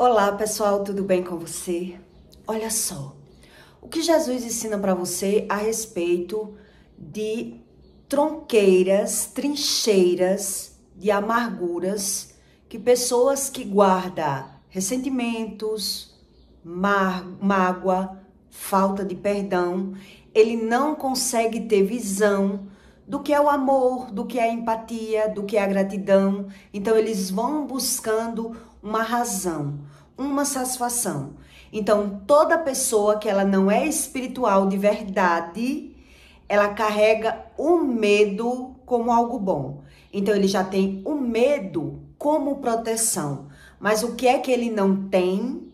Olá pessoal, tudo bem com você? Olha só, o que Jesus ensina para você a respeito de tronqueiras, trincheiras, de amarguras que pessoas que guardam ressentimentos, mágoa, falta de perdão, ele não consegue ter visão do que é o amor, do que é a empatia, do que é a gratidão. Então eles vão buscando uma razão, uma satisfação. Então toda pessoa que ela não é espiritual de verdade, ela carrega o medo como algo bom. Então ele já tem o medo como proteção. Mas o que é que ele não tem?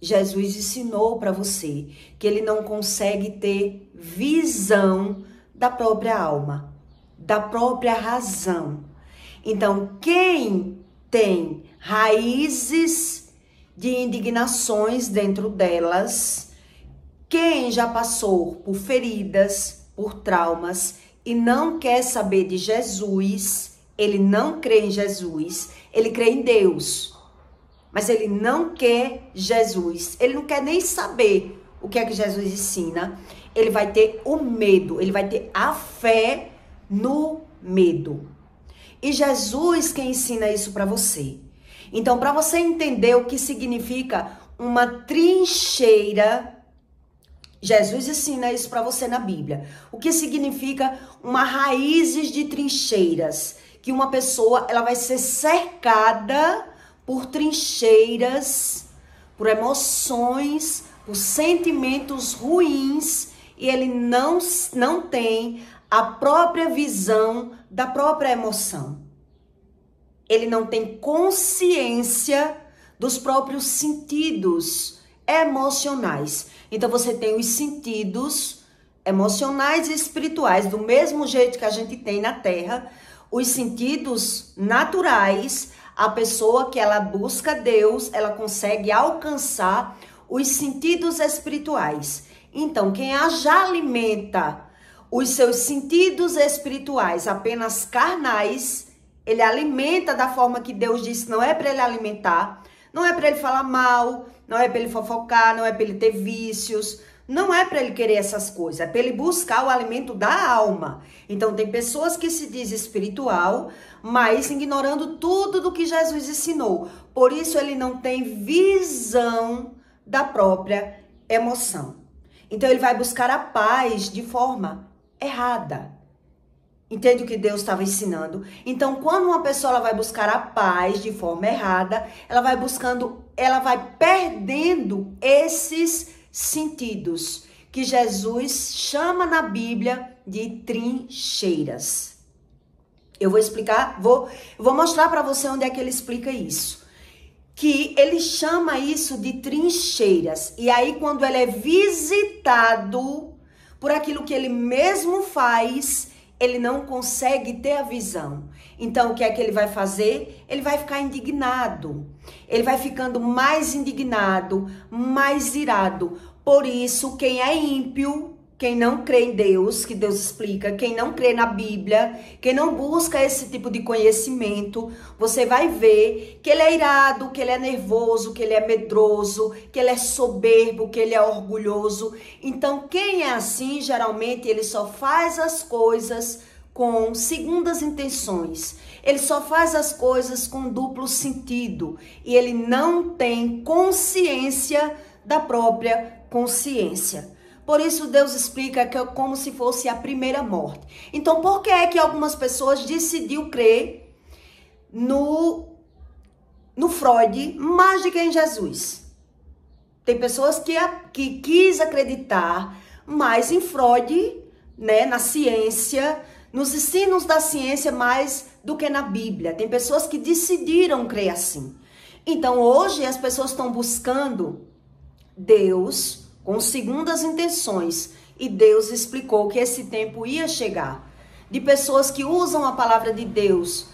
Jesus ensinou para você que ele não consegue ter visão da própria alma, da própria razão. Então, quem tem raízes de indignações dentro delas, quem já passou por feridas, por traumas e não quer saber de Jesus, ele não crê em Jesus, ele crê em Deus. Mas ele não quer Jesus, ele não quer nem saber o que é que Jesus ensina. Ele vai ter o medo, ele vai ter a fé no medo. E Jesus quem ensina isso para você. Então, para você entender o que significa uma trincheira, Jesus ensina isso para você na Bíblia. O que significa uma raízes de trincheiras, que uma pessoa ela vai ser cercada por trincheiras, por emoções, por sentimentos ruins, e ele não tem a própria visão da própria emoção. Ele não tem consciência dos próprios sentidos emocionais. Então você tem os sentidos emocionais e espirituais, do mesmo jeito que a gente tem na Terra, os sentidos naturais. A pessoa que ela busca Deus, ela consegue alcançar os sentidos espirituais. Então, quem já alimenta os seus sentidos espirituais apenas carnais, ele alimenta da forma que Deus disse, não é para ele alimentar, não é para ele falar mal, não é para ele fofocar, não é para ele ter vícios, não é para ele querer essas coisas, é para ele buscar o alimento da alma. Então tem pessoas que se diz espiritual, mas ignorando tudo do que Jesus ensinou. Por isso ele não tem visão da própria emoção. Então ele vai buscar a paz de forma errada. Entende o que Deus estava ensinando? Então, quando uma pessoa ela vai buscar a paz de forma errada, ela vai perdendo esses sentidos que Jesus chama na Bíblia de trincheiras. Eu vou explicar, vou mostrar para você onde é que ele explica isso. Que ele chama isso de trincheiras. E aí, quando ele é visitado por aquilo que ele mesmo faz, ele não consegue ter a visão. Então, o que é que ele vai fazer? Ele vai ficar indignado. Ele vai ficando mais indignado, mais irado. Por isso, quem é ímpio, quem não crê em Deus, que Deus explica, quem não crê na Bíblia, quem não busca esse tipo de conhecimento, você vai ver que ele é irado, que ele é nervoso, que ele é medroso, que ele é soberbo, que ele é orgulhoso. Então, quem é assim, geralmente, ele só faz as coisas com segundas intenções. Ele só faz as coisas com duplo sentido. E ele não tem consciência da própria consciência. Por isso Deus explica que é como se fosse a primeira morte. Então, por que é que algumas pessoas decidiram crer no Freud mais do que em Jesus? Tem pessoas que quis acreditar mais em Freud, né, na ciência, nos ensinos da ciência mais do que na Bíblia. Tem pessoas que decidiram crer assim. Então, hoje as pessoas estão buscando Deus com segundas intenções, e Deus explicou que esse tempo ia chegar, de pessoas que usam a palavra de Deus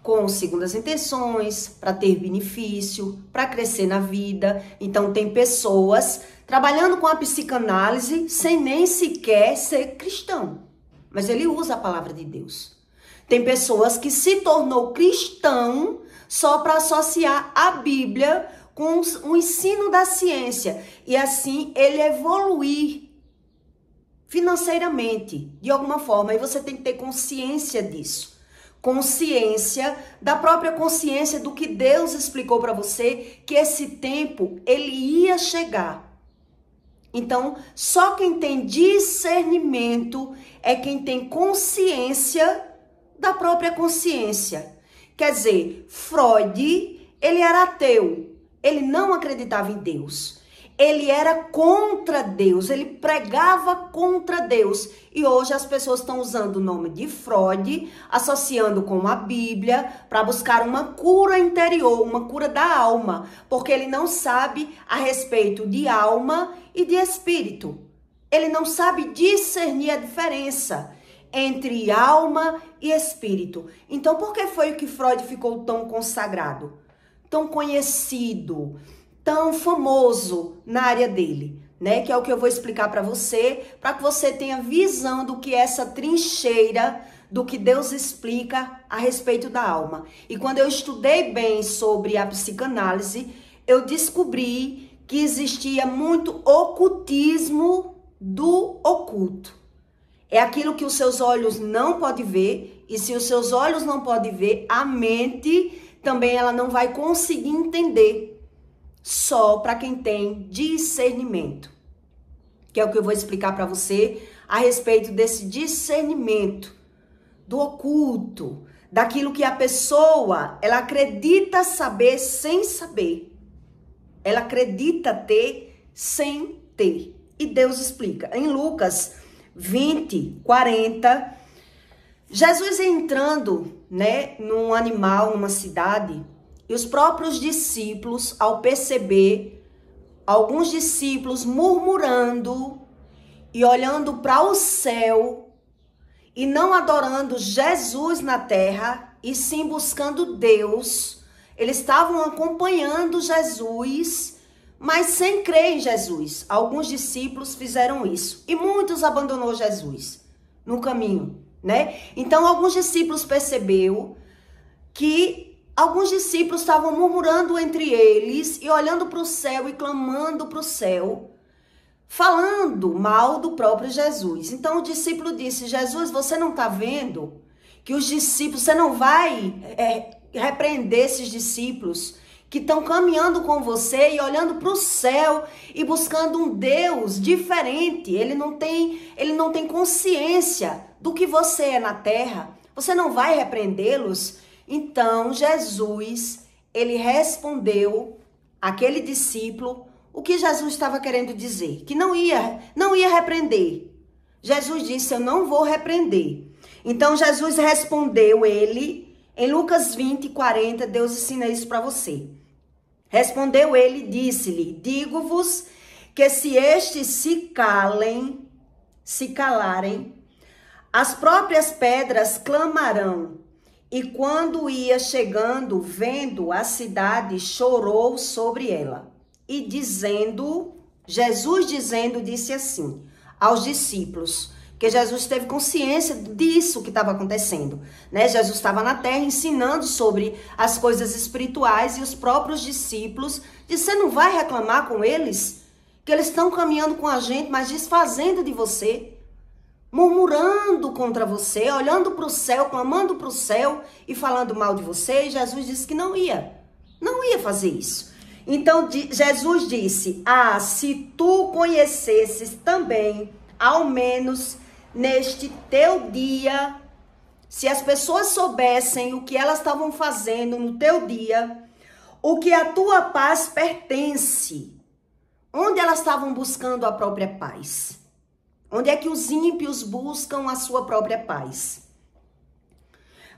com segundas intenções, para ter benefício, para crescer na vida. Então tem pessoas trabalhando com a psicanálise sem nem sequer ser cristão, mas ele usa a palavra de Deus. Tem pessoas que se tornou cristão só para associar a Bíblia com o ensino da ciência e assim ele evoluir financeiramente, de alguma forma. E você tem que ter consciência disso. Consciência da própria consciência do que Deus explicou para você, que esse tempo ele ia chegar. Então, só quem tem discernimento é quem tem consciência da própria consciência. Quer dizer, Freud, ele era ateu, ele não acreditava em Deus. Ele era contra Deus, ele pregava contra Deus. E hoje as pessoas estão usando o nome de Freud, associando com a Bíblia, para buscar uma cura interior, uma cura da alma. Porque ele não sabe a respeito de alma e de espírito. Ele não sabe discernir a diferença entre alma e espírito. Então, por que foi que Freud ficou tão consagrado, tão conhecido, tão famoso na área dele, né? Que é o que eu vou explicar para que você tenha visão do que é essa trincheira, do que Deus explica a respeito da alma. E quando eu estudei bem sobre a psicanálise, eu descobri que existia muito ocultismo do oculto. É aquilo que os seus olhos não podem ver, e se os seus olhos não podem ver, a mente também ela não vai conseguir entender. Só para quem tem discernimento, que é o que eu vou explicar para você a respeito desse discernimento do oculto, daquilo que a pessoa, ela acredita saber sem saber. Ela acredita ter sem ter. E Deus explica. Em Lucas 20, 40, Jesus entrando, né, num animal, numa cidade, e os próprios discípulos, ao perceber alguns discípulos murmurando e olhando para o céu e não adorando Jesus na terra, e sim buscando Deus, eles estavam acompanhando Jesus, mas sem crer em Jesus. Alguns discípulos fizeram isso e muitos abandonou Jesus no caminho, né? Então, alguns discípulos perceberam que alguns discípulos estavam murmurando entre eles e olhando para o céu e clamando para o céu, falando mal do próprio Jesus. Então o discípulo disse: Jesus, você não está vendo que os discípulos, você não vai repreender esses discípulos que estão caminhando com você e olhando para o céu e buscando um Deus diferente? Ele não tem consciência do que você é na terra. Você não vai repreendê-los? Então, Jesus, ele respondeu àquele discípulo o que Jesus estava querendo dizer, que não ia repreender. Jesus disse: eu não vou repreender. Então, Jesus respondeu ele, em Lucas 20, 40, Deus ensina isso para você. Respondeu ele, disse-lhe: digo-vos que se estes se calarem, as próprias pedras clamarão. E quando ia chegando, vendo a cidade, chorou sobre ela. E Jesus disse assim aos discípulos, que Jesus teve consciência disso que estava acontecendo, né? Jesus estava na terra ensinando sobre as coisas espirituais e os próprios discípulos disseram: você não vai reclamar com eles? Que eles estão caminhando com a gente, mas desfazendo de você, murmurando contra você, olhando para o céu, clamando para o céu e falando mal de você. E Jesus disse que não ia fazer isso. Então Jesus disse: se tu conhecesses também, ao menos neste teu dia, se as pessoas soubessem o que elas estavam fazendo no teu dia, o que a tua paz pertence, onde elas estavam buscando a própria paz? Onde é que os ímpios buscam a sua própria paz?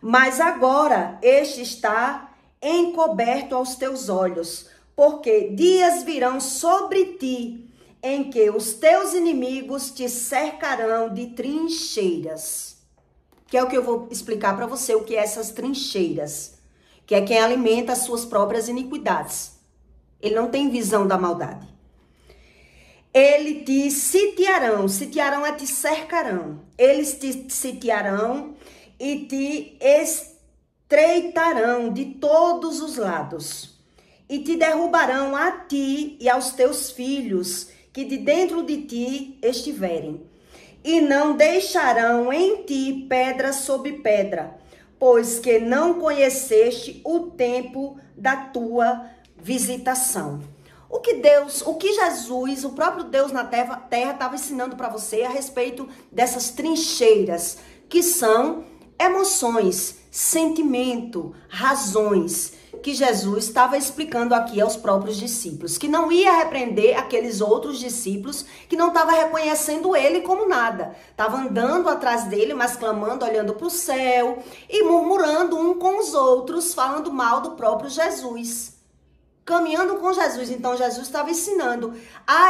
Mas agora este está encoberto aos teus olhos, porque dias virão sobre ti em que os teus inimigos te cercarão de trincheiras. Que é o que eu vou explicar para você, o que é essas trincheiras. Que é quem alimenta as suas próprias iniquidades. Ele não tem visão da maldade. Ele te sitiarão é te cercarão. Eles te sitiarão e te estreitarão de todos os lados. e te derrubarão a ti e aos teus filhos, que de dentro de ti estiverem. E não deixarão em ti pedra sobre pedra, pois que não conheceste o tempo da tua visitação. O que Jesus, o próprio Deus na terra estava ensinando para você a respeito dessas trincheiras, que são emoções, sentimento, razões, que Jesus estava explicando aqui aos próprios discípulos, que não ia repreender aqueles outros discípulos que não estavam reconhecendo ele como nada. Estavam andando atrás dele, mas clamando, olhando para o céu e murmurando um com os outros, falando mal do próprio Jesus. Caminhando com Jesus. Então Jesus estava ensinando.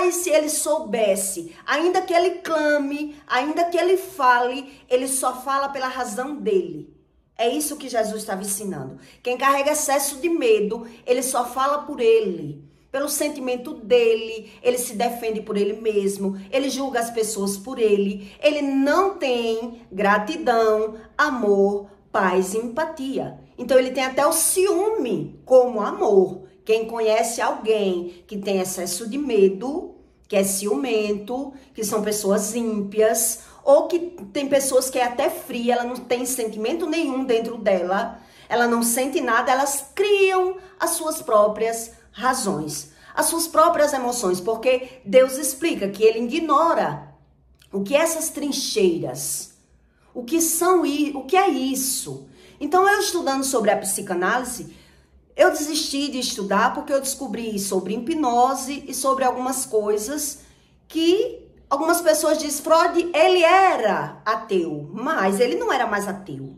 E se ele soubesse, ainda que ele clame, ainda que ele fale, ele só fala pela razão dele. É isso que Jesus estava ensinando. Quem carrega excesso de medo, ele só fala por ele, pelo sentimento dele, ele se defende por ele mesmo, ele julga as pessoas por ele não tem gratidão, amor, paz e empatia. Então ele tem até o ciúme como amor. Quem conhece alguém que tem excesso de medo, que é ciumento, que são pessoas ímpias, ou que tem pessoas que é até fria, ela não tem sentimento nenhum dentro dela, ela não sente nada, elas criam as suas próprias razões, as suas próprias emoções, porque Deus explica que ele ignora o que é essas trincheiras, o que é isso. Então, eu estudando sobre a psicanálise, eu desisti de estudar porque eu descobri sobre hipnose e sobre algumas coisas que algumas pessoas dizem, Freud, ele era ateu, mas ele não era mais ateu.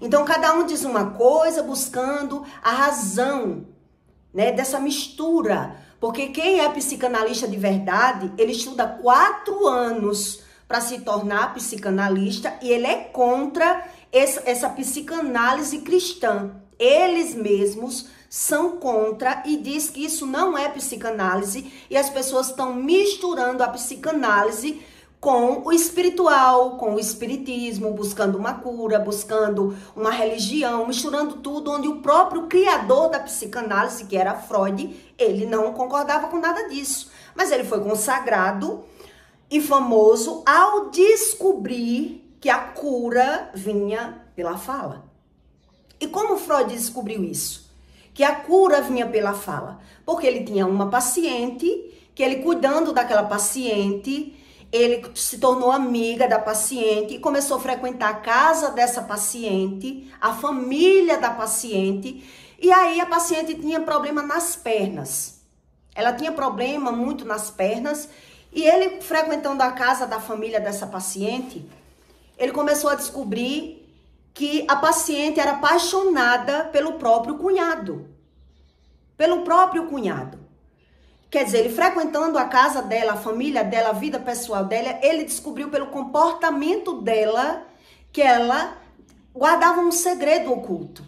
Então, cada um diz uma coisa buscando a razão, né, dessa mistura. Porque quem é psicanalista de verdade, ele estuda 4 anos para se tornar psicanalista e ele é contra essa psicanálise cristã. Eles mesmos são contra e diz que isso não é psicanálise e as pessoas estão misturando a psicanálise com o espiritual, com o espiritismo, buscando uma cura, buscando uma religião, misturando tudo, onde o próprio criador da psicanálise, que era Freud, ele não concordava com nada disso. Mas ele foi consagrado e famoso ao descobrir que a cura vinha pela fala. E como Freud descobriu isso? Que a cura vinha pela fala. Porque ele tinha uma paciente, que ele cuidando daquela paciente, ele se tornou amiga da paciente e começou a frequentar a casa dessa paciente, a família da paciente. E aí a paciente tinha problema nas pernas. Ela tinha problema muito nas pernas. E ele, frequentando a casa da família dessa paciente, ele começou a descobrir que a paciente era apaixonada pelo próprio cunhado. Pelo próprio cunhado. Quer dizer, ele frequentando a casa dela, a família dela, a vida pessoal dela, ele descobriu pelo comportamento dela que ela guardava um segredo oculto.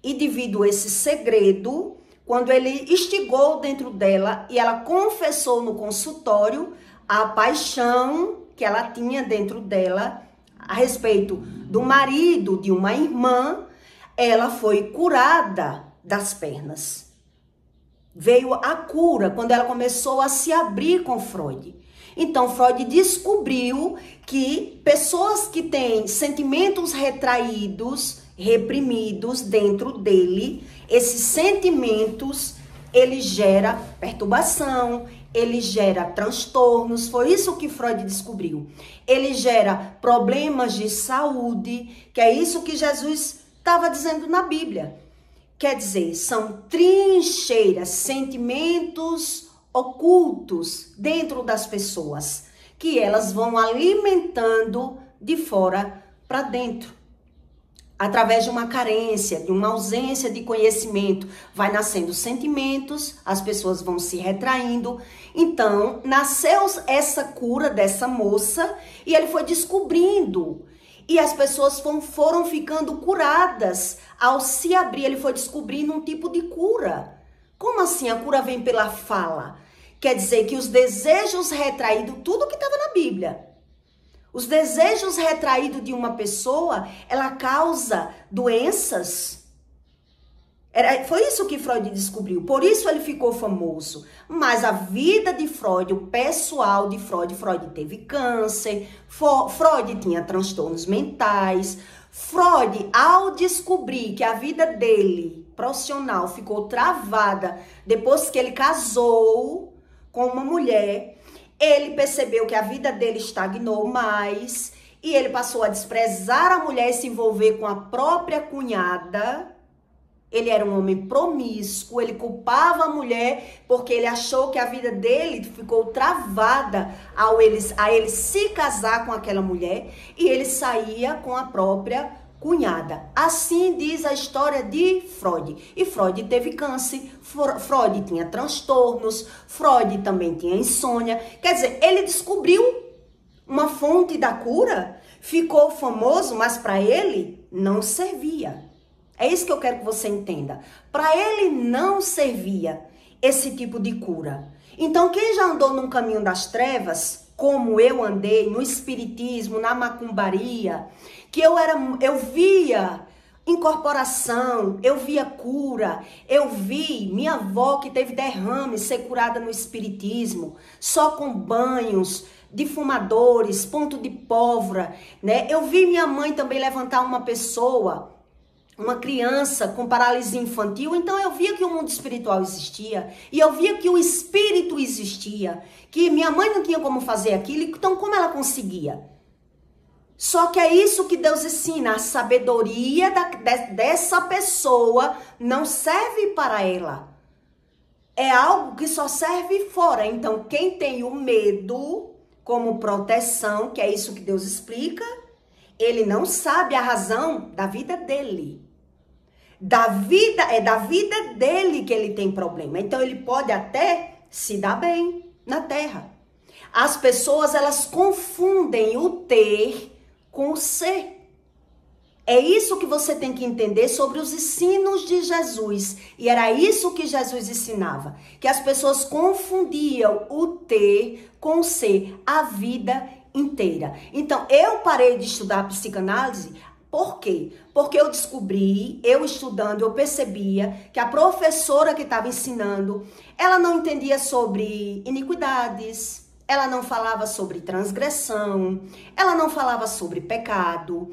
E devido a esse segredo, quando ele instigou dentro dela e ela confessou no consultório a paixão que ela tinha dentro dela a respeito do marido de uma irmã, ela foi curada das pernas. Veio a cura quando ela começou a se abrir com Freud. Então, Freud descobriu que pessoas que têm sentimentos retraídos, reprimidos dentro dele, esses sentimentos, ele gera perturbação, ele gera transtornos, foi isso que Freud descobriu. Ele gera problemas de saúde, que é isso que Jesus estava dizendo na Bíblia. Quer dizer, são trincheiras, sentimentos ocultos dentro das pessoas, que elas vão alimentando de fora para dentro. Através de uma carência, de uma ausência de conhecimento, vai nascendo sentimentos, as pessoas vão se retraindo. Então, nasceu essa cura dessa moça e ele foi descobrindo. E as pessoas foram ficando curadas ao se abrir. Ele foi descobrindo um tipo de cura. Como assim a cura vem pela fala? Quer dizer que os desejos retraídos, tudo que estava na Bíblia. Os desejos retraídos de uma pessoa, ela causa doenças. Foi isso que Freud descobriu, por isso ele ficou famoso. Mas a vida de Freud, o pessoal de Freud teve câncer, Freud tinha transtornos mentais. Freud, ao descobrir que a vida dele, profissional, ficou travada depois que ele casou com uma mulher, ele percebeu que a vida dele estagnou mais e ele passou a desprezar a mulher e se envolver com a própria cunhada. Ele era um homem promíscuo, ele culpava a mulher porque ele achou que a vida dele ficou travada a ele se casar com aquela mulher e ele saía com a própria cunhada. Assim diz a história de Freud. E Freud teve câncer, Freud tinha transtornos, Freud também tinha insônia. Quer dizer, ele descobriu uma fonte da cura, ficou famoso, mas para ele não servia. É isso que eu quero que você entenda. Para ele não servia esse tipo de cura. Então, quem já andou num caminho das trevas, como eu andei, no espiritismo, na macumbaria, que eu via incorporação, eu via cura, eu vi minha avó que teve derrame ser curada no espiritismo, só com banhos de fumadores, ponto de pólvora, né? Eu vi minha mãe também levantar uma pessoa, uma criança com paralisia infantil. Então eu via que o mundo espiritual existia e eu via que o espírito existia, que minha mãe não tinha como fazer aquilo, então como ela conseguia? Só que é isso que Deus ensina, a sabedoria dessa pessoa não serve para ela, é algo que só serve fora. Então quem tem o medo como proteção, que é isso que Deus explica, ele não sabe a razão da vida dele. É da vida dele que ele tem problema. Então ele pode até se dar bem na terra. As pessoas, elas confundem o ter com o ser. É isso que você tem que entender sobre os ensinos de Jesus. E era isso que Jesus ensinava. Que as pessoas confundiam o ter com o ser a vida inteira. Então, eu parei de estudar psicanálise. Por quê? Porque eu descobri, eu estudando, eu percebia que a professora que estava ensinando, ela não entendia sobre iniquidades, ela não falava sobre transgressão, ela não falava sobre pecado,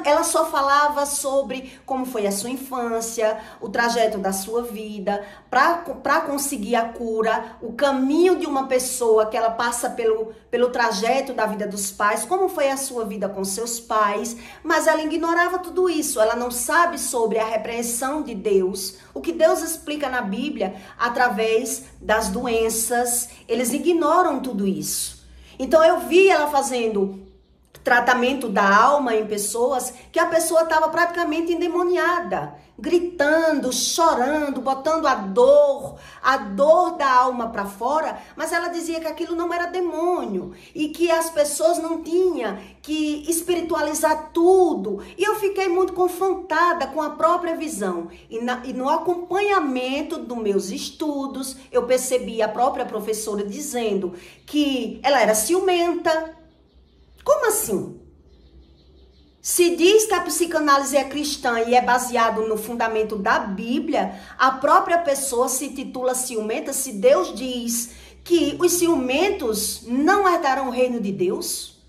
ela só falava sobre como foi a sua infância, o trajeto da sua vida, para conseguir a cura, o caminho de uma pessoa que ela passa pelo trajeto da vida dos pais, como foi a sua vida com seus pais, mas ela ignorava tudo isso, ela não sabe sobre a repreensão de Deus, o que Deus explica na Bíblia através das doenças, eles ignoram tudo isso. Então eu vi ela fazendo tratamento da alma em pessoas que a pessoa estava praticamente endemoniada, gritando, chorando, botando a dor da alma para fora, mas ela dizia que aquilo não era demônio e que as pessoas não tinham que espiritualizar tudo. E eu fiquei muito confrontada com a própria visão. E no acompanhamento dos meus estudos, eu percebi a própria professora dizendo que ela era ciumenta. Como assim? Se diz que a psicanálise é cristã e é baseado no fundamento da Bíblia, a própria pessoa se titula ciumenta se Deus diz que os ciumentos não herdarão o reino de Deus?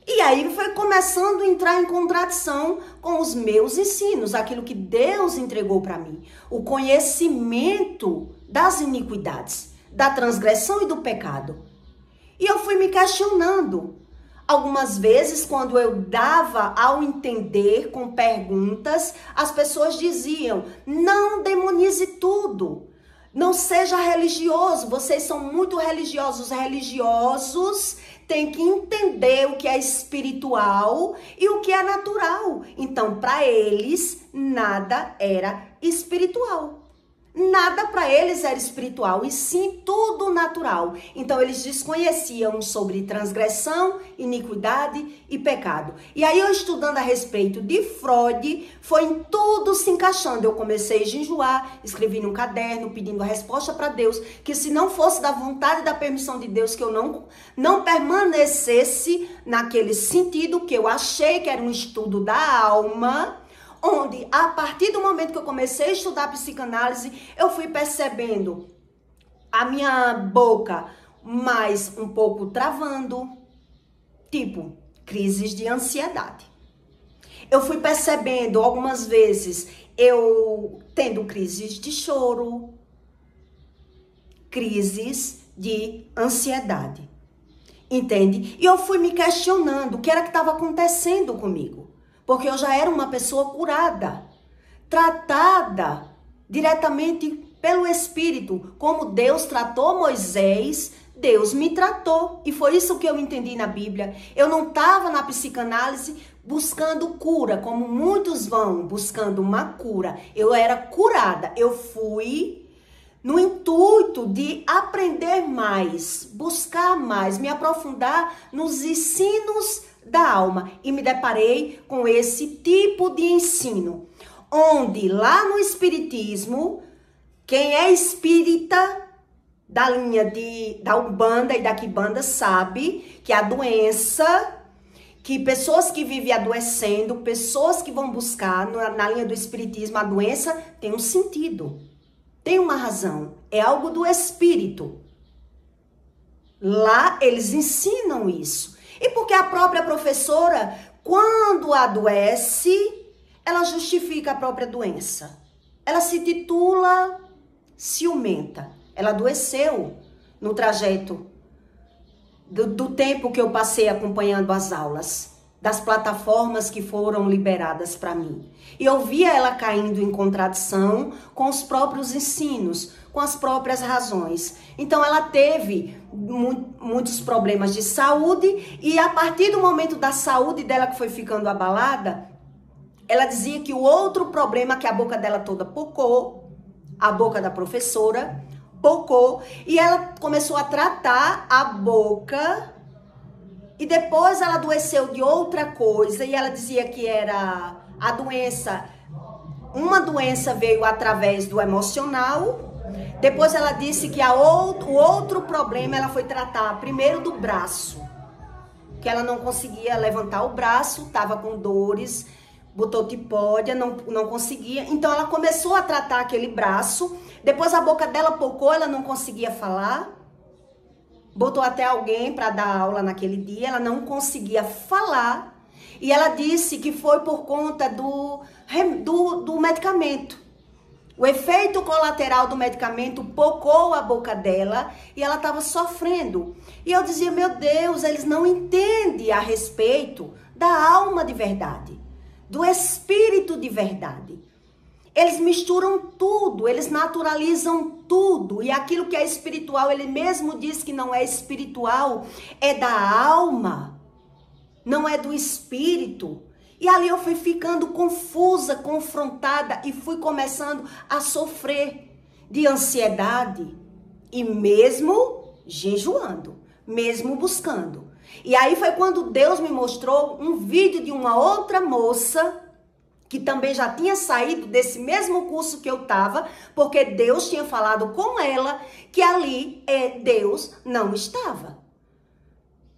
E aí foi começando a entrar em contradição com os meus ensinos, aquilo que Deus entregou para mim, o conhecimento das iniquidades, da transgressão e do pecado. E eu fui me questionando. Algumas vezes, quando eu dava ao entender com perguntas, as pessoas diziam, não demonize tudo, não seja religioso, vocês são muito religiosos. Os religiosos têm que entender o que é espiritual e o que é natural. Então, para eles, nada era espiritual. Nada para eles era espiritual, e sim tudo natural. Então eles desconheciam sobre transgressão, iniquidade e pecado. E aí eu estudando a respeito de Freud, foi tudo se encaixando. Eu comecei a jejuar, escrevi num caderno pedindo a resposta para Deus, que se não fosse da vontade e da permissão de Deus, que eu não permanecesse naquele sentido que eu achei que era um estudo da alma, onde a partir do momento que eu comecei a estudar psicanálise, eu fui percebendo a minha boca mais um pouco travando, tipo crises de ansiedade. Eu fui percebendo algumas vezes eu tendo crises de choro, crises de ansiedade, entende? E eu fui me questionando o que era que estava acontecendo comigo, porque eu já era uma pessoa curada, tratada diretamente pelo Espírito, como Deus tratou Moisés, Deus me tratou, e foi isso que eu entendi na Bíblia. Eu não estava na psicanálise buscando cura, como muitos vão buscando uma cura. Eu era curada, eu fui no intuito de aprender mais, buscar mais, me aprofundar nos ensinos da alma, e me deparei com esse tipo de ensino, onde lá no Espiritismo, quem é espírita da linha da Umbanda e da Quimbanda sabe que a doença, que pessoas que vivem adoecendo, pessoas que vão buscar na linha do Espiritismo, a doença tem um sentido, tem uma razão, é algo do espírito. Lá eles ensinam isso. E porque a própria professora, quando adoece, ela justifica a própria doença. Ela se titula ciumenta. Ela adoeceu no trajeto do tempo que eu passei acompanhando as aulas, das plataformas que foram liberadas para mim. E eu via ela caindo em contradição com os próprios ensinos, com as próprias razões. Então ela teve muitos problemas de saúde, e a partir do momento da saúde dela que foi ficando abalada, ela dizia que o outro problema, que a boca dela toda pocou, a boca da professora pocou, e ela começou a tratar a boca, e depois ela adoeceu de outra coisa, e ela dizia que era a doença, uma doença veio através do emocional. Depois ela disse que o outro problema ela foi tratar primeiro do braço, que ela não conseguia levantar o braço, estava com dores, botou tipódia, não conseguia. Então ela começou a tratar aquele braço. Depois a boca dela pocou, ela não conseguia falar. Botou até alguém para dar aula naquele dia, ela não conseguia falar. E ela disse que foi por conta do medicamento. O efeito colateral do medicamento pocou a boca dela e ela estava sofrendo. E eu dizia, meu Deus, eles não entendem a respeito da alma de verdade, do espírito de verdade. Eles misturam tudo, eles naturalizam tudo. E aquilo que é espiritual, ele mesmo diz que não é espiritual, é da alma, não é do espírito. E ali eu fui ficando confusa, confrontada, e fui começando a sofrer de ansiedade. E mesmo jejuando, mesmo buscando. E aí foi quando Deus me mostrou um vídeo de uma outra moça, que também já tinha saído desse mesmo curso que eu estava, porque Deus tinha falado com ela que ali Deus não estava.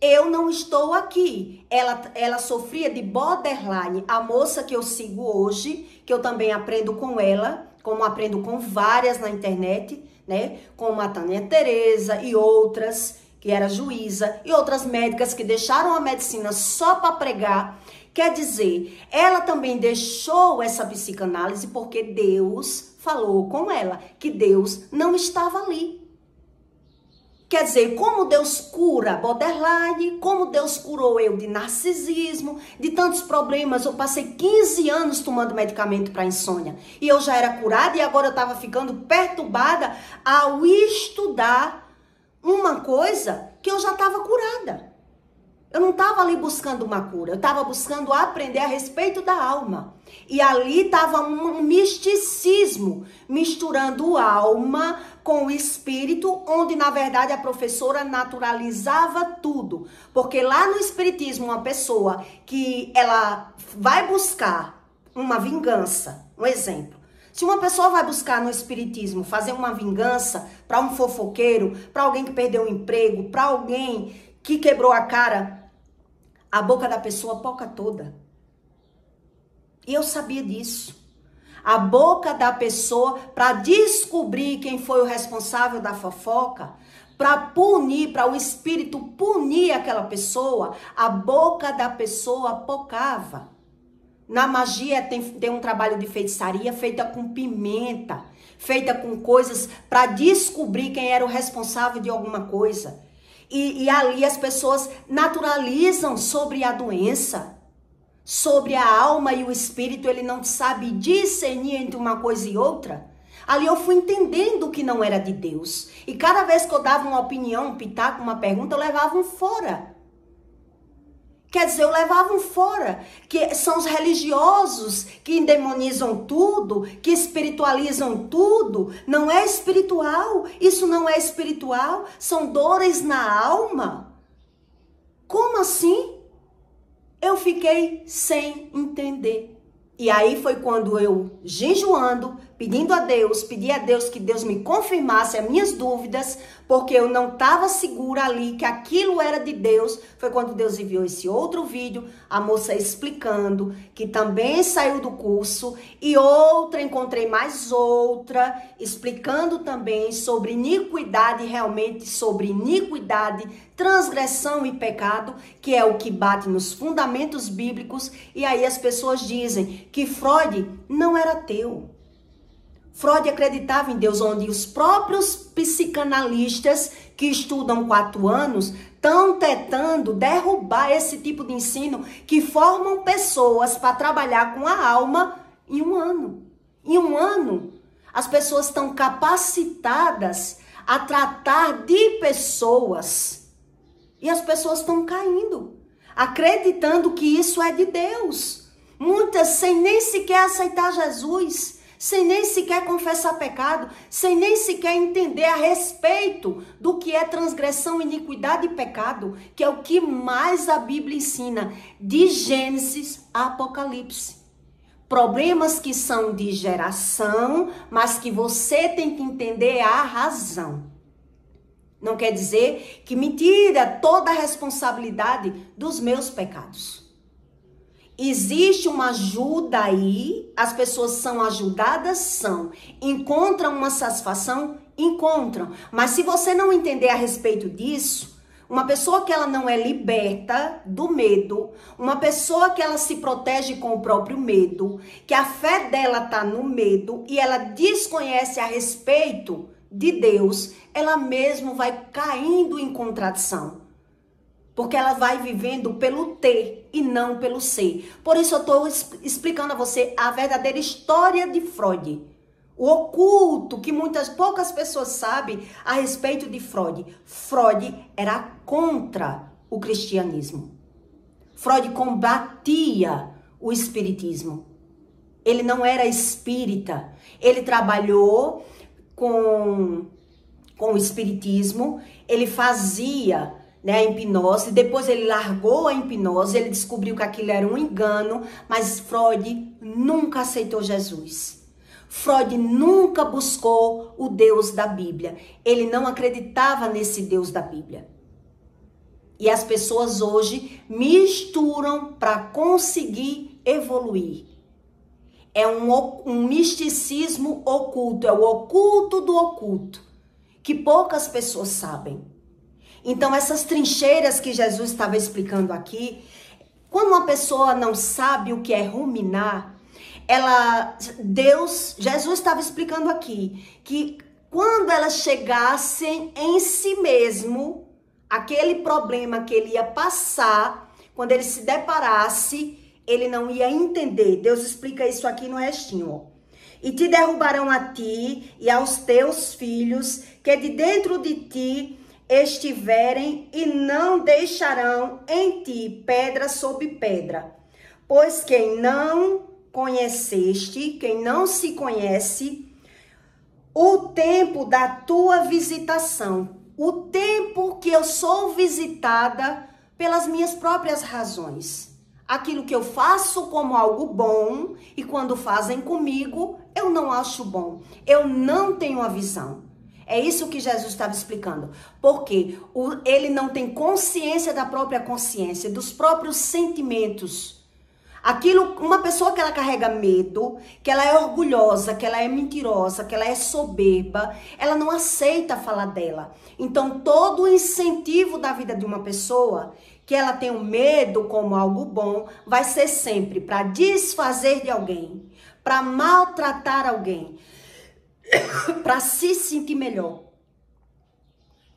Eu não estou aqui. Ela sofria de borderline. A moça que eu sigo hoje, que eu também aprendo com ela, como aprendo com várias na internet, né? Como a Tânia Tereza e outras, que era juíza, e outras médicas que deixaram a medicina só para pregar. Quer dizer, ela também deixou essa psicanálise porque Deus falou com ela que Deus não estava ali. Quer dizer, como Deus cura borderline, como Deus curou eu de narcisismo, de tantos problemas. Eu passei 15 anos tomando medicamento para insônia. E eu já era curada e agora eu estava ficando perturbada ao estudar uma coisa que eu já estava curada. Eu não estava ali buscando uma cura, eu estava buscando aprender a respeito da alma. E ali estava um misticismo, misturando a alma com o espírito, onde na verdade a professora naturalizava tudo. Porque lá no espiritismo, uma pessoa que ela vai buscar uma vingança, um exemplo. Se uma pessoa vai buscar no espiritismo fazer uma vingança para um fofoqueiro, para alguém que perdeu o emprego, para alguém que quebrou a cara, a boca da pessoa poca toda. E eu sabia disso. A boca da pessoa, para descobrir quem foi o responsável da fofoca, para punir, para o espírito punir aquela pessoa, a boca da pessoa pocava. Na magia tem um trabalho de feitiçaria feita com pimenta, feita com coisas para descobrir quem era o responsável de alguma coisa. E ali as pessoas naturalizam sobre a doença, sobre a alma e o espírito. Ele não sabe discernir entre uma coisa e outra. Ali eu fui entendendo que não era de Deus. E cada vez que eu dava uma opinião, um pitaco, uma pergunta, eu levava um fora. Quer dizer, eu levava um fora, que são os religiosos que endemonizam tudo, que espiritualizam tudo. Não é espiritual, isso não é espiritual, são dores na alma. Como assim? Eu fiquei sem entender. E aí foi quando eu, jejuando, pedi a Deus que Deus me confirmasse as minhas dúvidas, porque eu não estava segura ali que aquilo era de Deus. Foi quando Deus enviou esse outro vídeo, a moça explicando, que também saiu do curso, e outra, encontrei mais outra, explicando também sobre iniquidade, realmente sobre iniquidade, transgressão e pecado, que é o que bate nos fundamentos bíblicos. E aí as pessoas dizem que Freud não era ateu. Freud acreditava em Deus, onde os próprios psicanalistas que estudam 4 anos estão tentando derrubar esse tipo de ensino que formam pessoas para trabalhar com a alma em 1 ano. Em 1 ano, as pessoas estão capacitadas a tratar de pessoas e as pessoas estão caindo, acreditando que isso é de Deus. Muitas sem nem sequer aceitar Jesus, sem nem sequer confessar pecado, sem nem sequer entender a respeito do que é transgressão, iniquidade e pecado, que é o que mais a Bíblia ensina, de Gênesis a Apocalipse. Problemas que são de geração, mas que você tem que entender a razão. Não quer dizer que me tira toda a responsabilidade dos meus pecados. Existe uma ajuda aí, as pessoas são ajudadas, são. Encontram uma satisfação? Encontram. Mas se você não entender a respeito disso, uma pessoa que ela não é liberta do medo, uma pessoa que ela se protege com o próprio medo, que a fé dela está no medo e ela desconhece a respeito de Deus, ela mesmo vai caindo em contradição. Porque ela vai vivendo pelo ter e não pelo ser. Por isso eu estou explicando a você a verdadeira história de Freud. O oculto que poucas pessoas sabem a respeito de Freud. Freud era contra o cristianismo. Freud combatia o espiritismo. Ele não era espírita. Ele trabalhou com o espiritismo. Ele fazia a hipnose, depois ele largou a hipnose, ele descobriu que aquilo era um engano, mas Freud nunca aceitou Jesus. Freud nunca buscou o Deus da Bíblia. Ele não acreditava nesse Deus da Bíblia. E as pessoas hoje misturam para conseguir evoluir. É um misticismo oculto, é o oculto do oculto, que poucas pessoas sabem. Então, essas trincheiras que Jesus estava explicando aqui, quando uma pessoa não sabe o que é ruminar, Jesus estava explicando aqui, que quando elas chegassem em si mesmo, aquele problema que ele ia passar, quando ele se deparasse, ele não ia entender. Deus explica isso aqui no restinho, ó. E te derrubarão a ti e aos teus filhos, que de dentro de ti estiverem, e não deixarão em ti pedra sobre pedra. Pois quem não conheceste, quem não se conhece, o tempo da tua visitação, o tempo que eu sou visitada pelas minhas próprias razões. Aquilo que eu faço como algo bom, e quando fazem comigo, eu não acho bom. Eu não tenho a visão. É isso que Jesus estava explicando. Porque ele não tem consciência da própria consciência, dos próprios sentimentos. Uma pessoa que ela carrega medo, que ela é orgulhosa, que ela é mentirosa, que ela é soberba, ela não aceita falar dela. Então, todo o incentivo da vida de uma pessoa que ela tem o medo como algo bom, vai ser sempre para desfazer de alguém, para maltratar alguém, para se sentir melhor.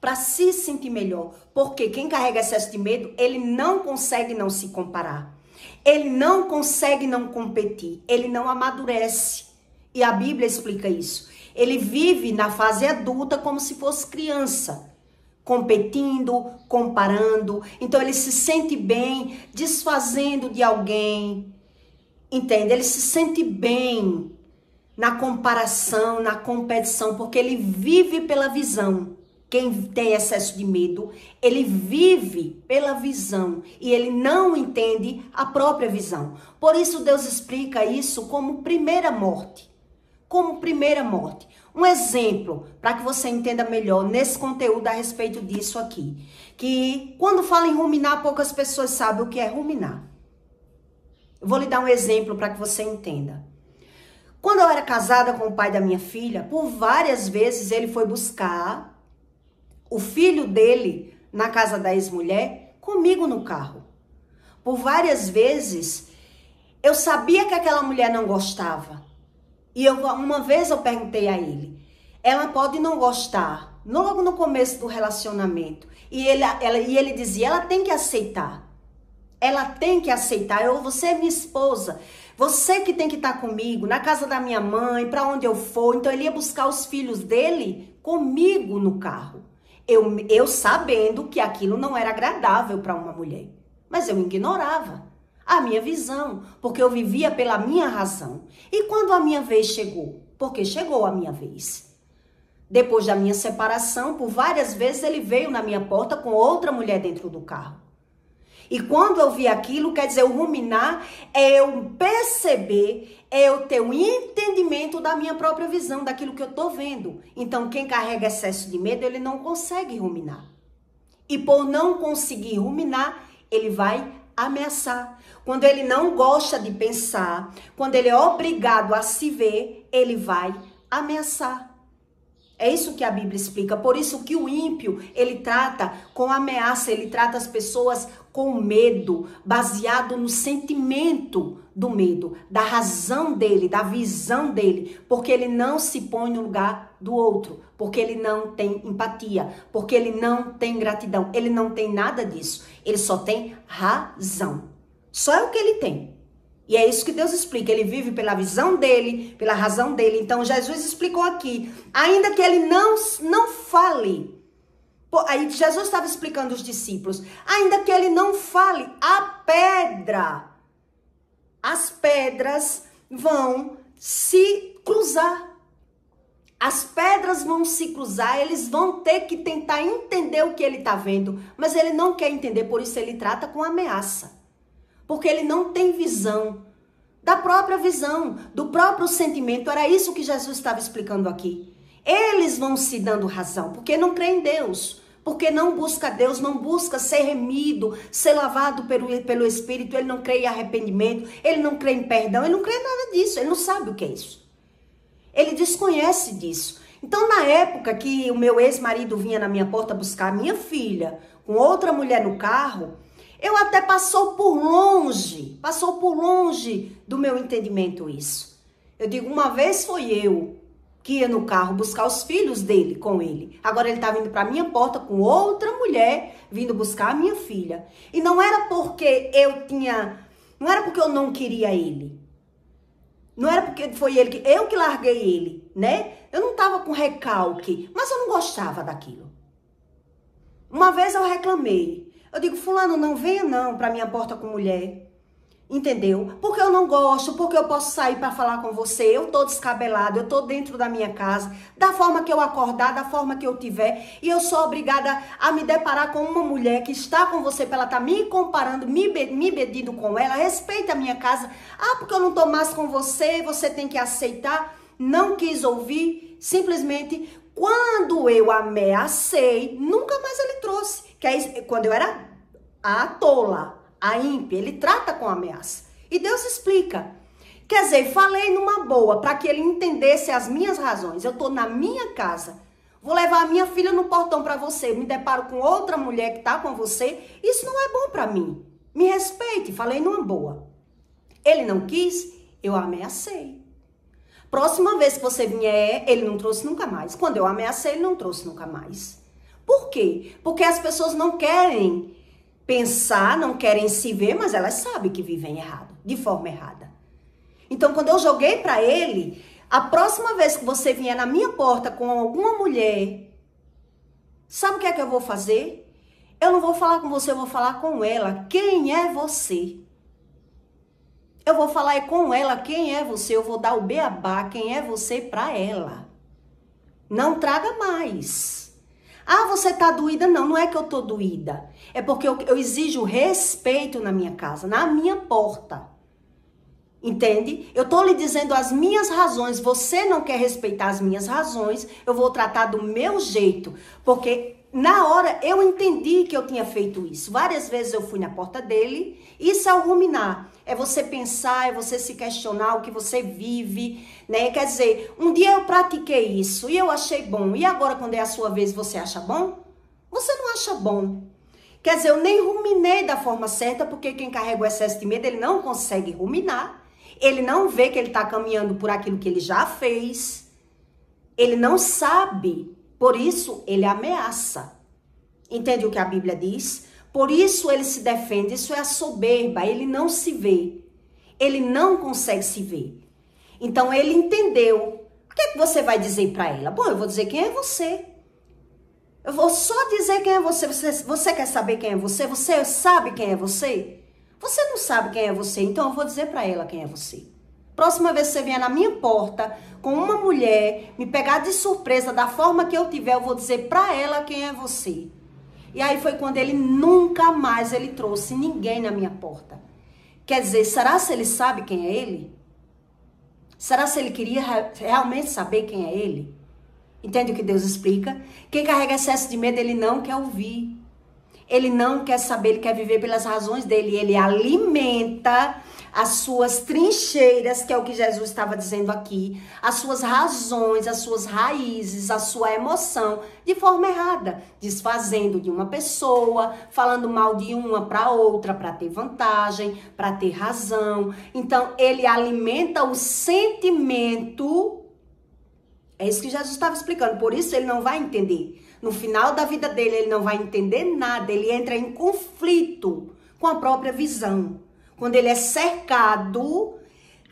Para se sentir melhor. Porque quem carrega excesso de medo, ele não consegue não se comparar. Ele não consegue não competir. Ele não amadurece. E a Bíblia explica isso. Ele vive na fase adulta como se fosse criança. Competindo, comparando. Então ele se sente bem desfazendo de alguém. Entende? Ele se sente bem na comparação, na competição. Porque ele vive pela visão. Quem tem excesso de medo, ele vive pela visão e ele não entende a própria visão. Por isso Deus explica isso como primeira morte. Como primeira morte. Um exemplo para que você entenda melhor nesse conteúdo a respeito disso aqui. Que quando fala em ruminar, poucas pessoas sabem o que é ruminar. Eu vou lhe dar um exemplo para que você entenda. Quando eu era casada com o pai da minha filha, por várias vezes ele foi buscar o filho dele na casa da ex-mulher comigo no carro. Por várias vezes eu sabia que aquela mulher não gostava. E uma vez eu perguntei a ele, ela pode não gostar, logo no começo do relacionamento. E ele dizia, ela tem que aceitar. Ela tem que aceitar. Você é minha esposa. Você que tem que estar comigo, na casa da minha mãe, para onde eu for. Então ele ia buscar os filhos dele comigo no carro. Eu sabendo que aquilo não era agradável para uma mulher. Mas eu ignorava a minha visão, porque eu vivia pela minha razão. E quando a minha vez chegou? Porque chegou a minha vez. Depois da minha separação, por várias vezes ele veio na minha porta com outra mulher dentro do carro. E quando eu vi aquilo, quer dizer, o ruminar é eu perceber, é eu ter um entendimento da minha própria visão, daquilo que eu tô vendo. Então, quem carrega excesso de medo, ele não consegue ruminar. E por não conseguir ruminar, ele vai ameaçar. Quando ele não gosta de pensar, quando ele é obrigado a se ver, ele vai ameaçar. É isso que a Bíblia explica. Por isso que o ímpio, ele trata com ameaça, ele trata as pessoas com medo, baseado no sentimento do medo, da razão dele, da visão dele, porque ele não se põe no lugar do outro, porque ele não tem empatia, porque ele não tem gratidão, ele não tem nada disso, ele só tem razão. Só é o que ele tem. E é isso que Deus explica, ele vive pela visão dele, pela razão dele. Então Jesus explicou aqui, ainda que ele não fale, aí Jesus estava explicando aos discípulos, ainda que ele não fale, as pedras vão se cruzar. As pedras vão se cruzar, eles vão ter que tentar entender o que ele está vendo, mas ele não quer entender, por isso ele trata com ameaça. Porque ele não tem visão da própria visão, do próprio sentimento. Era isso que Jesus estava explicando aqui. Eles vão se dando razão, porque não creem em Deus, porque não busca Deus, não busca ser remido, ser lavado pelo Espírito, ele não crê em arrependimento, ele não crê em perdão, ele não crê em nada disso, ele não sabe o que é isso. Ele desconhece disso. Então, na época que o meu ex-marido vinha na minha porta buscar a minha filha com outra mulher no carro, eu até passou por longe do meu entendimento isso. Eu digo, uma vez foi eu que ia no carro buscar os filhos dele com ele. Agora ele tá vindo pra minha porta com outra mulher, vindo buscar a minha filha. E não era porque eu não queria ele. Não era porque foi eu que larguei ele, né? Eu não tava com recalque, mas eu não gostava daquilo. Uma vez eu reclamei. Eu digo, fulano, não venha não pra minha porta com mulher. Entendeu? Porque eu não gosto, porque eu posso sair pra falar com você, eu tô descabelado, eu tô dentro da minha casa, da forma que eu acordar, da forma que eu tiver, e eu sou obrigada a me deparar com uma mulher que está com você, pra ela estar me comparando, me medindo com ela, respeita a minha casa. Ah, porque eu não tô mais com você, você tem que aceitar. Não quis ouvir, simplesmente, quando eu ameacei, nunca mais ele trouxe. Que é quando eu era a tola, a ímpia, ele trata com ameaça. E Deus explica. Quer dizer, falei numa boa, para que ele entendesse as minhas razões. Eu tô na minha casa, vou levar a minha filha no portão para você, me deparo com outra mulher que tá com você, isso não é bom para mim. Me respeite, falei numa boa. Ele não quis, eu ameacei. Próxima vez que você vier, ele não trouxe nunca mais. Quando eu ameacei, ele não trouxe nunca mais. Por quê? Porque as pessoas não querem pensar, não querem se ver, mas elas sabem que vivem errado, de forma errada. Então, quando eu joguei para ele, a próxima vez que você vier na minha porta com alguma mulher, sabe o que é que eu vou fazer? Eu não vou falar com você, eu vou falar com ela. Quem é você? Eu vou falar com ela quem é você, eu vou dar o beabá, quem é você para ela. Não traga mais. Ah, você tá doída? Não, não é que eu tô doída. É porque eu exijo respeito na minha casa, na minha porta. Entende? Eu tô lhe dizendo as minhas razões, você não quer respeitar as minhas razões, eu vou tratar do meu jeito, porque na hora eu entendi que eu tinha feito isso. Várias vezes eu fui na porta dele, isso é o ruminar, é você pensar, é você se questionar o que você vive, né? Quer dizer, um dia eu pratiquei isso e eu achei bom, e agora quando é a sua vez você acha bom? Você não acha bom. Quer dizer, eu nem ruminei da forma certa, porque quem carrega o excesso de medo, ele não consegue ruminar. Ele não vê que ele está caminhando por aquilo que ele já fez. Ele não sabe. Por isso, ele ameaça. Entende o que a Bíblia diz? Por isso, ele se defende. Isso é a soberba. Ele não se vê. Ele não consegue se ver. Então, ele entendeu. O que é que você vai dizer para ela? Bom, eu vou dizer quem é você. Eu vou só dizer quem é você. Você quer saber quem é você? Você sabe quem é você? Você não sabe quem é você, então eu vou dizer pra ela quem é você. Próxima vez que você vier na minha porta com uma mulher, me pegar de surpresa da forma que eu tiver, eu vou dizer pra ela quem é você. E aí foi quando ele nunca mais ele trouxe ninguém na minha porta. Quer dizer, será se ele sabe quem é ele? Será se ele queria realmente saber quem é ele? Entende o que Deus explica? Quem carrega excesso de medo, ele não quer ouvir. Ele não quer saber, ele quer viver pelas razões dele. Ele alimenta as suas trincheiras, que é o que Jesus estava dizendo aqui, as suas razões, as suas raízes, a sua emoção, de forma errada, desfazendo de uma pessoa, falando mal de uma para outra, para ter vantagem, para ter razão. Então, ele alimenta o sentimento. É isso que Jesus estava explicando, por isso ele não vai entender. No final da vida dele, ele não vai entender nada, ele entra em conflito com a própria visão. Quando ele é cercado,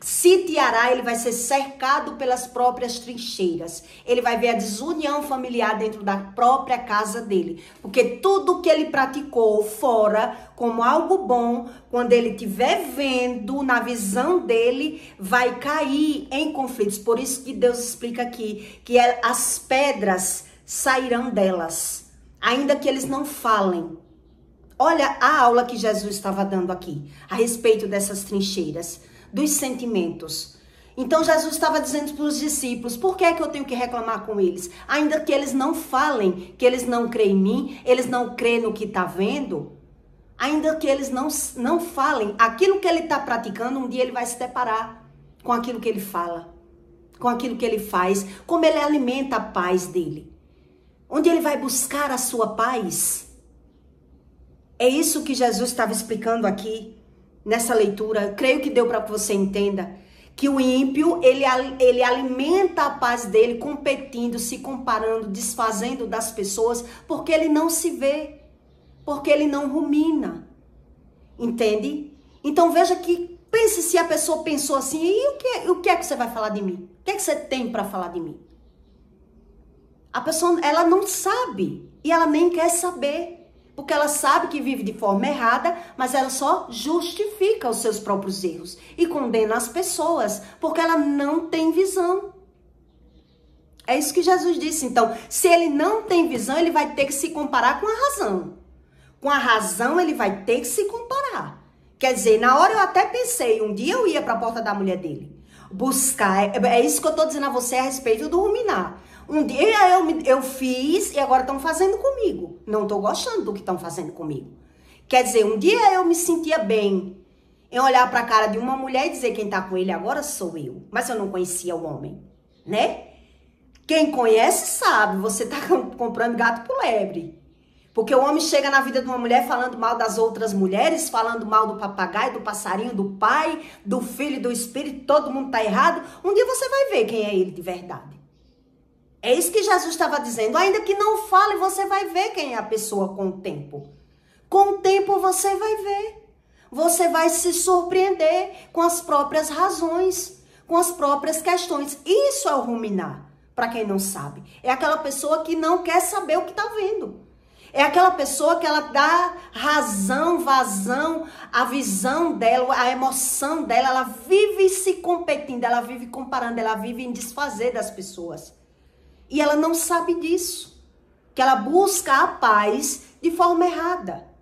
sitiará, ele vai ser cercado pelas próprias trincheiras. Ele vai ver a desunião familiar dentro da própria casa dele. Porque tudo que ele praticou fora, como algo bom, quando ele estiver vendo na visão dele, vai cair em conflitos. Por isso que Deus explica aqui que as pedras sairão delas, ainda que eles não falem. Olha a aula que Jesus estava dando aqui, a respeito dessas trincheiras, dos sentimentos. Então Jesus estava dizendo para os discípulos, por que é que eu tenho que reclamar com eles? Ainda que eles não falem, que eles não creem em mim, eles não creem no que está vendo, ainda que eles não falem, aquilo que ele está praticando, um dia ele vai se deparar com aquilo que ele fala, com aquilo que ele faz, como ele alimenta a paz dele. Onde ele vai buscar a sua paz? É isso que Jesus estava explicando aqui, nessa leitura. Creio que deu para que você entenda que o ímpio, ele alimenta a paz dele, competindo, se comparando, desfazendo das pessoas, porque ele não se vê, porque ele não rumina. Entende? Então veja que, pense se a pessoa pensou assim, e o que é que você vai falar de mim? O que é que você tem para falar de mim? A pessoa, ela não sabe e ela nem quer saber, porque ela sabe que vive de forma errada, mas ela só justifica os seus próprios erros e condena as pessoas, porque ela não tem visão. É isso que Jesus disse. Então, se ele não tem visão, ele vai ter que se comparar com a razão. Com a razão, ele vai ter que se comparar. Quer dizer, na hora eu até pensei, um dia eu ia para a porta da mulher dele, buscar, é isso que eu estou dizendo a você a respeito do ruminar. Um dia eu fiz e agora estão fazendo comigo. Não estou gostando do que estão fazendo comigo. Quer dizer, um dia eu me sentia bem em olhar para a cara de uma mulher e dizer quem tá com ele agora sou eu. Mas eu não conhecia o homem, né? Quem conhece sabe, você tá comprando gato por lebre. Porque o homem chega na vida de uma mulher falando mal das outras mulheres, falando mal do papagaio, do passarinho, do pai, do filho, do espírito, todo mundo tá errado. Um dia você vai ver quem é ele de verdade. É isso que Jesus estava dizendo. Ainda que não fale, você vai ver quem é a pessoa com o tempo. Com o tempo você vai ver. Você vai se surpreender com as próprias razões, com as próprias questões. Isso é o ruminar, para quem não sabe. É aquela pessoa que não quer saber o que está vendo. É aquela pessoa que ela dá razão, vazão, a visão dela, a emoção dela, ela vive se competindo, ela vive comparando, ela vive em desfazer das pessoas. E ela não sabe disso, que ela busca a paz de forma errada.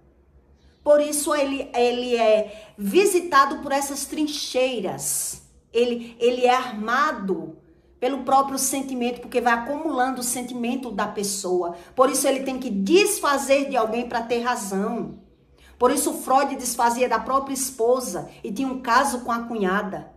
Por isso ele é visitado por essas trincheiras. Ele é armado pelo próprio sentimento, porque vai acumulando o sentimento da pessoa. Por isso ele tem que desfazer de alguém para ter razão. Por isso Freud desfazia da própria esposa e tinha um caso com a cunhada.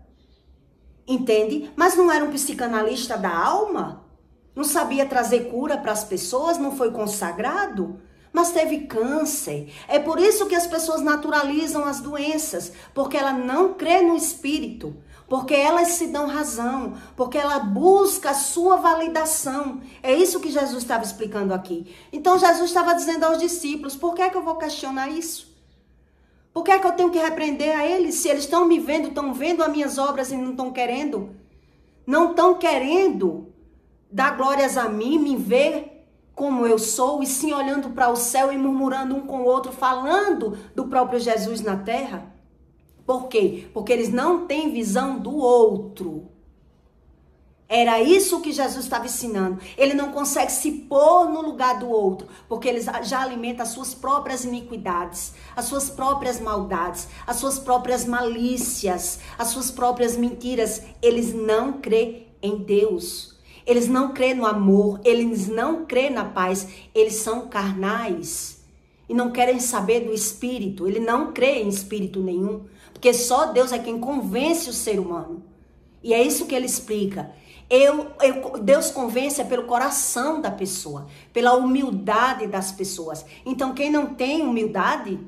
Entende? Mas não era um psicanalista da alma? Não sabia trazer cura para as pessoas? Não foi consagrado? Mas teve câncer. É por isso que as pessoas naturalizam as doenças, porque ela não crê no espírito. Porque elas se dão razão, porque ela busca a sua validação. É isso que Jesus estava explicando aqui. Então Jesus estava dizendo aos discípulos, por que é que eu vou questionar isso? Por que é que eu tenho que repreender a eles? Se eles estão me vendo, estão vendo as minhas obras e não estão querendo? Não estão querendo dar glórias a mim, me ver como eu sou, e sim olhando para o céu e murmurando um com o outro, falando do próprio Jesus na terra? Por quê? Porque eles não têm visão do outro. Era isso que Jesus estava ensinando. Ele não consegue se pôr no lugar do outro, porque ele já alimenta as suas próprias iniquidades, as suas próprias maldades, as suas próprias malícias, as suas próprias mentiras. Eles não crêem em Deus. Eles não crêem no amor, eles não crêem na paz. Eles são carnais e não querem saber do espírito. Ele não crê em espírito nenhum. Porque só Deus é quem convence o ser humano. E é isso que ele explica. Deus convence pelo coração da pessoa, pela humildade das pessoas. Então quem não tem humildade,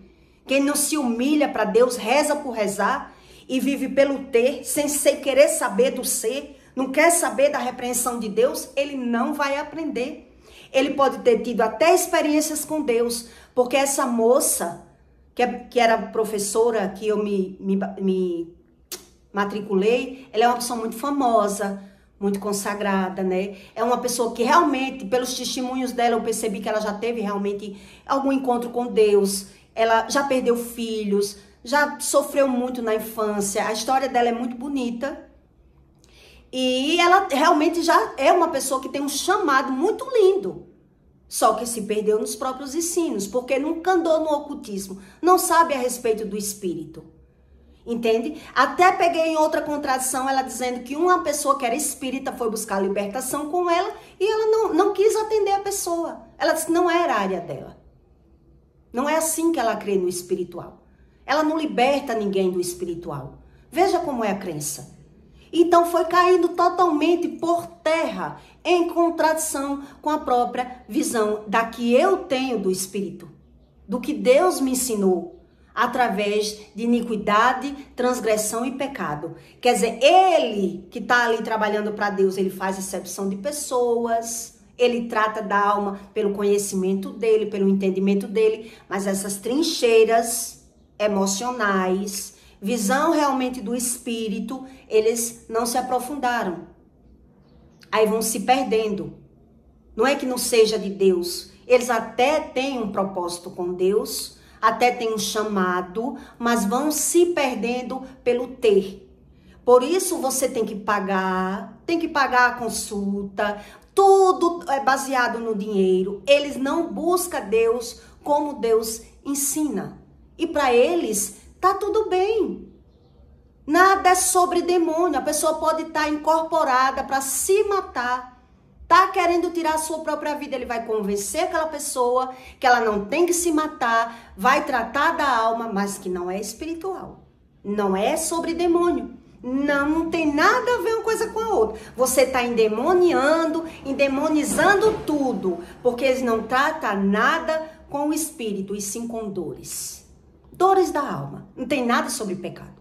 quem não se humilha para Deus, reza por rezar e vive pelo ter, sem querer saber do ser, não quer saber da repreensão de Deus, ele não vai aprender. Ele pode ter tido até experiências com Deus, porque essa moça que era professora, que eu me matriculei, ela é uma pessoa muito famosa, muito consagrada, né? É uma pessoa que realmente, pelos testemunhos dela, eu percebi que ela já teve realmente algum encontro com Deus. Ela já perdeu filhos, já sofreu muito na infância. A história dela é muito bonita. E ela realmente já é uma pessoa que tem um chamado muito lindo. Só que se perdeu nos próprios ensinos, porque nunca andou no ocultismo, não sabe a respeito do espírito. Entende? Até peguei em outra contradição ela dizendo que uma pessoa que era espírita foi buscar libertação com ela e ela não quis atender a pessoa. Ela disse que não era a área dela. Não é assim que ela crê no espiritual. Ela não liberta ninguém do espiritual. Veja como é a crença. Então foi caindo totalmente por terra, em contradição com a própria visão da que eu tenho do espírito, do que Deus me ensinou, através de iniquidade, transgressão e pecado. Quer dizer, ele que está ali trabalhando para Deus, ele faz excepção de pessoas, ele trata da alma pelo conhecimento dele, pelo entendimento dele, mas essas trincheiras emocionais, visão realmente do espírito, eles não se aprofundaram. Aí vão se perdendo. Não é que não seja de Deus. Eles até têm um propósito com Deus, até têm um chamado, mas vão se perdendo pelo ter. Por isso você tem que pagar a consulta, tudo é baseado no dinheiro. Eles não buscam Deus como Deus ensina. E para eles tá tudo bem. Nada é sobre demônio. A pessoa pode estar incorporada para se matar. Tá querendo tirar a sua própria vida. Ele vai convencer aquela pessoa que ela não tem que se matar. Vai tratar da alma, mas que não é espiritual. Não é sobre demônio. Não tem nada a ver uma coisa com a outra. Você está endemonizando tudo, porque eles não tratam nada com o espírito, e sim com dores. Dores da alma. Não tem nada sobre pecado.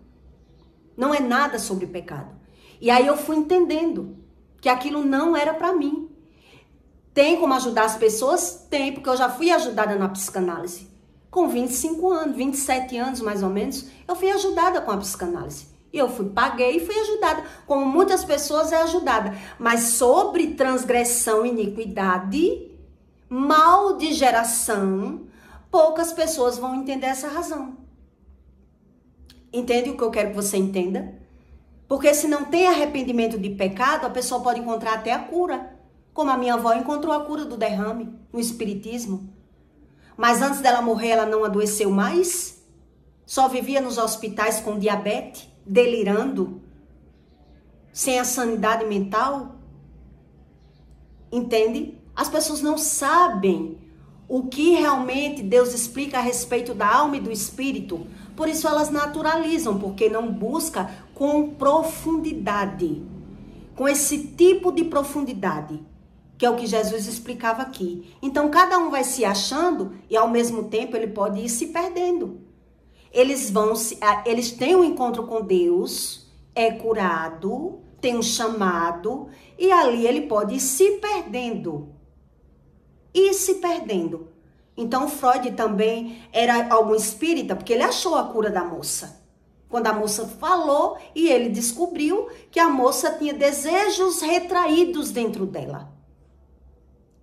Não é nada sobre pecado. E aí eu fui entendendo que aquilo não era para mim. Tem como ajudar as pessoas? Tem, porque eu já fui ajudada na psicanálise. Com 25 anos, 27 anos mais ou menos, eu fui ajudada com a psicanálise. E eu paguei e fui ajudada, como muitas pessoas é ajudada. Mas sobre transgressão, iniquidade, mal de geração, poucas pessoas vão entender essa razão. Entende o que eu quero que você entenda? Porque se não tem arrependimento de pecado, a pessoa pode encontrar até a cura. Como a minha avó encontrou a cura do derrame no espiritismo. Mas antes dela morrer, ela não adoeceu mais? Só vivia nos hospitais com diabetes, delirando, sem a sanidade mental? Entende? As pessoas não sabem o que realmente Deus explica a respeito da alma e do espírito. Por isso elas naturalizam, porque não busca com profundidade. Com esse tipo de profundidade, que é o que Jesus explicava aqui. Então cada um vai se achando e ao mesmo tempo ele pode ir se perdendo. Eles têm um encontro com Deus, é curado, tem um chamado, e ali ele pode ir se perdendo. E se perdendo. Então Freud também era algum espírita, porque ele achou a cura da moça. Quando a moça falou, e ele descobriu que a moça tinha desejos retraídos dentro dela.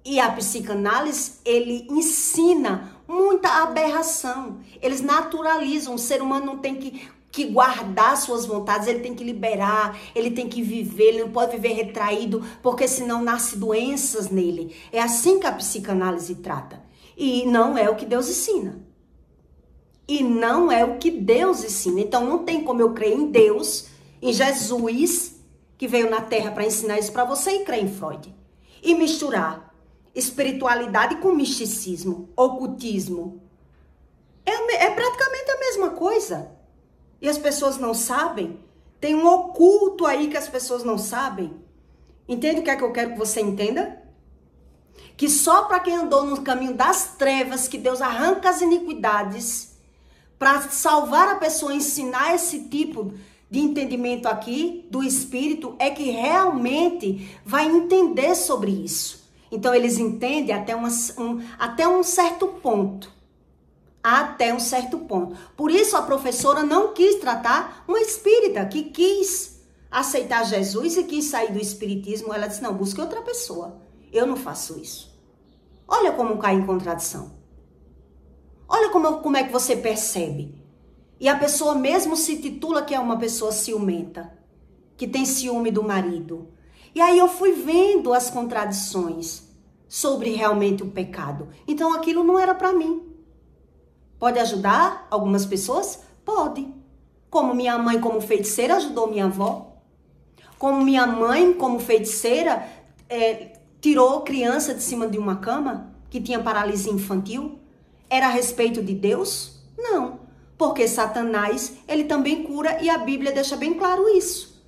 E a psicanálise, ele ensina muita aberração. Eles naturalizam. O ser humano não tem que guardar suas vontades, ele tem que liberar, ele tem que viver, ele não pode viver retraído, porque senão nasce doenças nele. É assim que a psicanálise trata. E não é o que Deus ensina. E não é o que Deus ensina. Então não tem como eu crer em Deus, em Jesus, que veio na Terra para ensinar isso para você, e crer em Freud. E misturar espiritualidade com misticismo, ocultismo. É praticamente a mesma coisa. E as pessoas não sabem. Tem um oculto aí que as pessoas não sabem. Entende o que é que eu quero que você entenda? Que só para quem andou no caminho das trevas, que Deus arranca as iniquidades, para salvar a pessoa, ensinar esse tipo de entendimento aqui, do espírito, é que realmente vai entender sobre isso. Então, eles entendem até um certo ponto. Até um certo ponto. Por isso, a professora não quis tratar uma espírita que quis aceitar Jesus e quis sair do espiritismo. Ela disse, não, busque outra pessoa. Eu não faço isso. Olha como cai em contradição. Olha como é que você percebe. E a pessoa mesmo se titula que é uma pessoa ciumenta, que tem ciúme do marido. E aí eu fui vendo as contradições sobre realmente o pecado. Então aquilo não era para mim. Pode ajudar algumas pessoas? Pode. Como minha mãe, como feiticeira, ajudou minha avó. Como minha mãe, como feiticeira, tirou criança de cima de uma cama que tinha paralisia infantil. Era a respeito de Deus? Não. Porque Satanás, ele também cura, e a Bíblia deixa bem claro isso.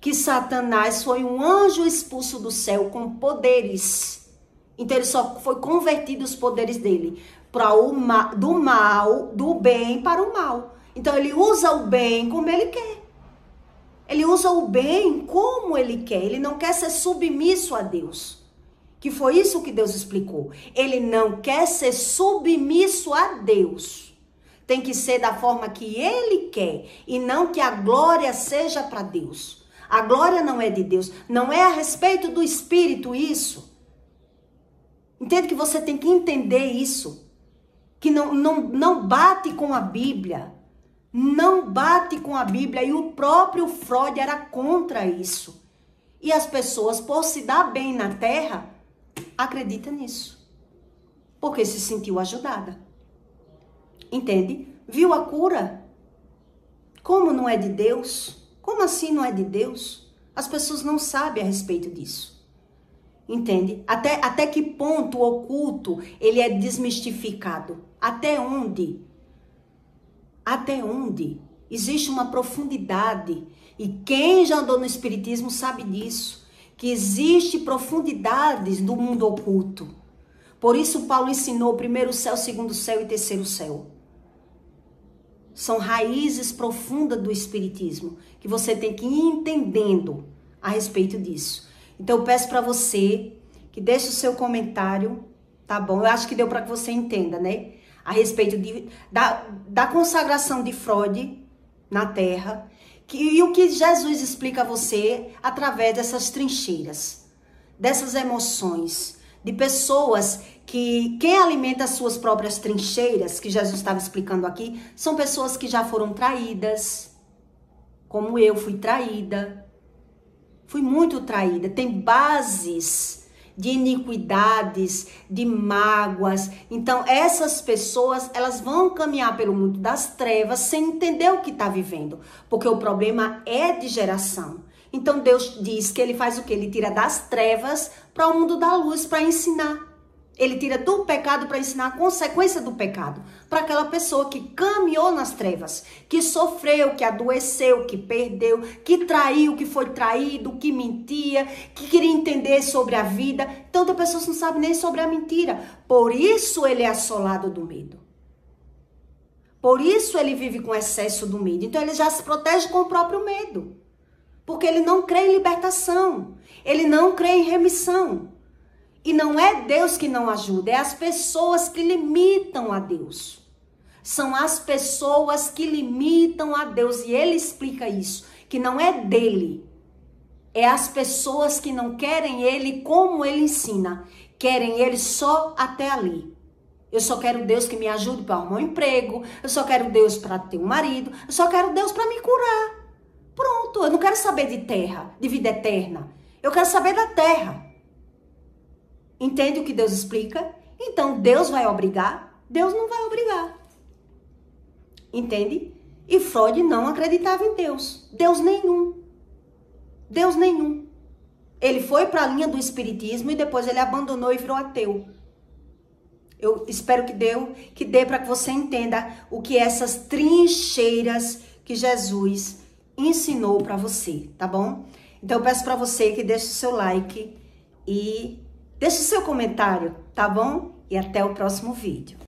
Que Satanás foi um anjo expulso do céu com poderes. Então ele só foi convertido os poderes dele para do bem para o mal. Então ele usa o bem como ele quer. Ele usa o bem como ele quer. Ele não quer ser submisso a Deus. Que foi isso que Deus explicou. Ele não quer ser submisso a Deus. Tem que ser da forma que ele quer. E não que a glória seja para Deus. A glória não é de Deus. Não é a respeito do Espírito isso. Entende que você tem que entender isso. Que não bate com a Bíblia. Não bate com a Bíblia. E o próprio Freud era contra isso. E as pessoas, por se dar bem na terra, acreditam nisso. Porque se sentiu ajudada. Entende? Viu a cura? Como não é de Deus? Como assim não é de Deus? As pessoas não sabem a respeito disso. Entende? Até que ponto o oculto ele é desmistificado? Até onde? Até onde? Existe uma profundidade. E quem já andou no espiritismo sabe disso. Que existe profundidades do mundo oculto. Por isso Paulo ensinou o primeiro céu, segundo céu e terceiro céu. São raízes profundas do espiritismo. Que você tem que ir entendendo a respeito disso. Então eu peço para você que deixe o seu comentário, tá bom? Eu acho que deu para que você entenda, né? A respeito da consagração de Freud na Terra. E o que Jesus explica a você através dessas trincheiras, dessas emoções, de pessoas que quem alimenta as suas próprias trincheiras, que Jesus estava explicando aqui, são pessoas que já foram traídas, como eu fui traída. Fui muito traída. Tem bases de iniquidades, de mágoas. Então, essas pessoas, elas vão caminhar pelo mundo das trevas sem entender o que está vivendo. Porque o problema é de geração. Então, Deus diz que ele faz o quê? Ele tira das trevas para o mundo da luz, para ensinar. Ele tira do pecado para ensinar a consequência do pecado. Para aquela pessoa que caminhou nas trevas, que sofreu, que adoeceu, que perdeu, que traiu, que foi traído, que mentia, que queria entender sobre a vida. Então, tem pessoas que não sabem nem sobre a mentira. Por isso ele é assolado do medo. Por isso ele vive com excesso do medo. Então, ele já se protege com o próprio medo. Porque ele não crê em libertação. Ele não crê em remissão. E não é Deus que não ajuda, é as pessoas que limitam a Deus. São as pessoas que limitam a Deus. E ele explica isso, que não é dele. É as pessoas que não querem ele como ele ensina. Querem ele só até ali. Eu só quero Deus que me ajude para arrumar um emprego. Eu só quero Deus para ter um marido. Eu só quero Deus para me curar. Pronto, eu não quero saber de terra, de vida eterna. Eu quero saber da terra. Entende o que Deus explica? Então, Deus vai obrigar? Deus não vai obrigar. Entende? E Freud não acreditava em Deus. Deus nenhum. Deus nenhum. Ele foi para a linha do espiritismo e depois ele abandonou e virou ateu. Eu espero que dê para que você entenda o que é essas trincheiras que Jesus ensinou para você, tá bom? Então, eu peço para você que deixe o seu like e deixe o seu comentário, tá bom? E até o próximo vídeo.